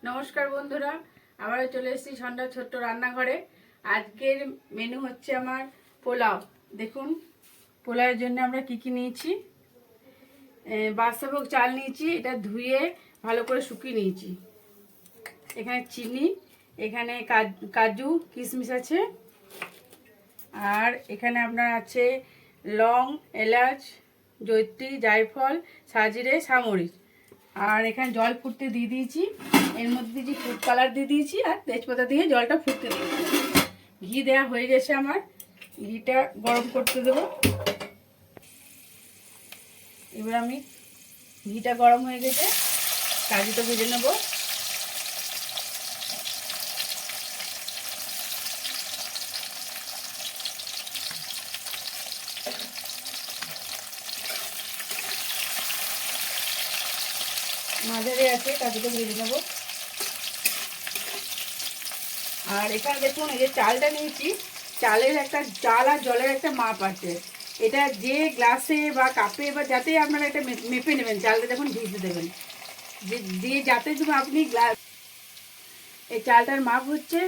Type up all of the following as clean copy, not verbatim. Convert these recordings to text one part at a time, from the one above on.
নমস্কার বন্ধুরা, আবারও চলে এসেছি সন্ধ্যা ছোট্ট রান্নাঘরে। আজকের মেনু হচ্ছে আমার পোলাও। দেখুন পোলাওয়ের জন্য আমরা কি কি নিয়েছি। বাদশাভোগ চাল নিয়েছি, এটা ধুয়ে ভালো করে শুকিয়ে নিয়েছি। এখানে চিনি, এখানে কাজু কিশমিশ আছে, আর এখানে আপনার আছে লং, এলাচ, জয়িত্রী, জায়ফল, সাজিরে, সামরিচ। আর এখানে জল ফুটতে দিয়ে দিয়েছি, এর মধ্যে দিয়েছি ফুড কালার দিয়ে দিয়েছি, আর তেজপাতা দিয়ে জলটা ফুটতে দিয়েছি। ঘি দেওয়া হয়ে গেছে আমার, ঘিটা গরম করতে দেবো। এবার আমি ঘিটা গরম হয়ে গেছে, কাজুটা ভেজে নেবো। মাঝারে আছে, কাজুটা ভেজে নেবো। আর এখানে দেখুন এই যে চালটা নিয়েছি, চালের একটা চাল আর জলের একটা মাপ আছে। এটা যে গ্লাসে বা কাপে বা যাতে আপনারা এটা মেপে নেবেন, চালটা যখন ভিজতে দেবেন, যে যাতে তুমি আপনি গ্লাস, এই চালটার মাপ হচ্ছে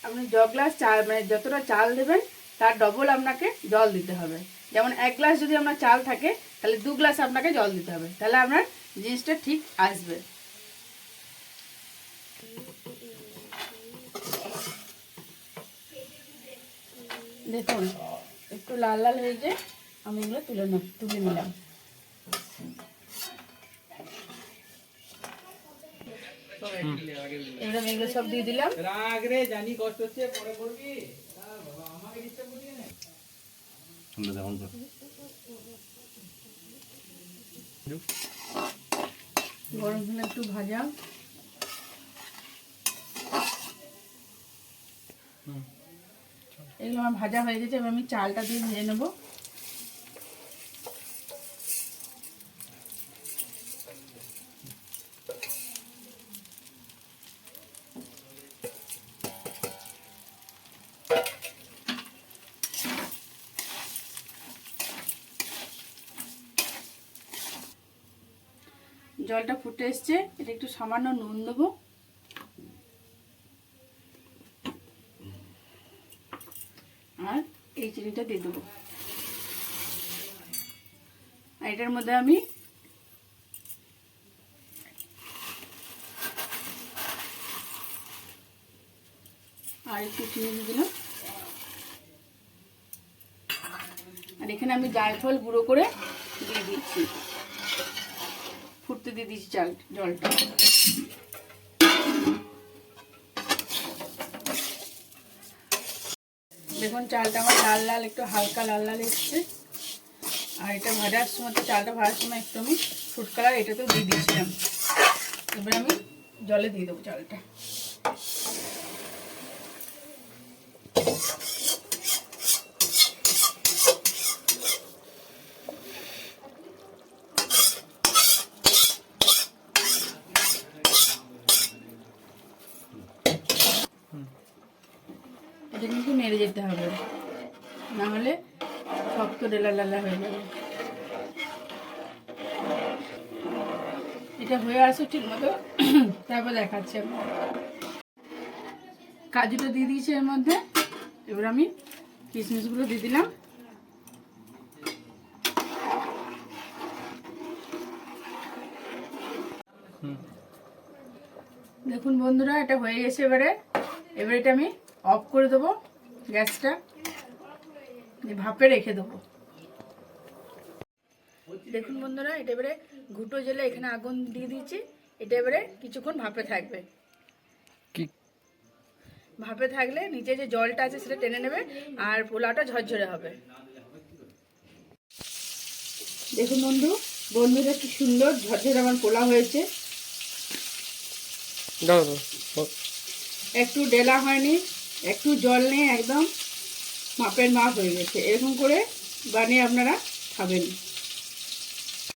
আপনি গ্লাস চাল, মানে যতটা চাল দেবেন তার ডবল আপনাকে জল দিতে হবে। যেমন 1 গ্লাস যদি আপনার চাল থাকে, তাহলে 2 গ্লাস আপনাকে জল দিতে হবে, তাহলে আপনার জিনিসটা ঠিক আসবে। দেখুন একটু লাল লাল হয়েছে, আমি এগুলো তুলে নিলাম। এবার আমি এগুলো সব দিয়ে দিলাম। গরম হলে একটু ভাজা, এগুলো আমার ভাজা হয়ে গেছে। এবার আমি চালটা দিয়ে ভেজে নেব। জলটা ফুটে এসছে, এটা একটু সামান্য নুন দেবো, আর এই চিনিটা দিয়ে দেবো। আর এটার মধ্যে আমি আর একটু চিনি দিয়ে দিলাম। আর এখানে আমি জায়ফল গুঁড়ো করে দিয়ে দিচ্ছি, ফুটতে দিয়ে দিচ্ছি জলটা। দেখুন চালটা আমার লাল লাল, একটু হালকা লাল লাল এসছে। আর এটা ভাজার সময়, চালটা ভাজার সময় একটু আমি ফুড কালার এটাতেও দিয়ে দিয়েছিলাম। এবার আমি জলে দিয়ে দেবো চালটা। এটা কিন্তু নেড়ে যেতে হবে, না হলে শক্ত ডেলা লালা হয়ে যাবে। এটা হয়ে আসে ঠিক মতো, তারপর দেখাচ্ছি আমি। কাজুটা দিয়ে দিয়েছি এর মধ্যে, এবার আমি কিশমিশগুলো দিয়ে দিলাম। দেখুন বন্ধুরা, এটা হয়ে গেছে। এবারে এটা আমি অফ করে দেবো গ্যাসটা, ভাপে রেখে দেবো। দেখুন বন্ধুরা, এটা এবারে ঘুটো জেলে এখানে আগুন দিয়ে দিয়েছি। এটা এবারে কিছুক্ষণ ভাপে থাকবে। ভাপে থাকলে নিচে যে জলটা আছে সেটা টেনে নেবে, আর পোলাওটা ঝরঝরে হবে। দেখুন বন্ধুরা কি সুন্দর ঝরঝরে আমার পোলাও হয়েছে। একটু ডেলা হয়নি, একটু জল নেই, একদম মাপের মাপ হয়ে গেছে। এরকম করে বানিয়ে আপনারা খাবেন।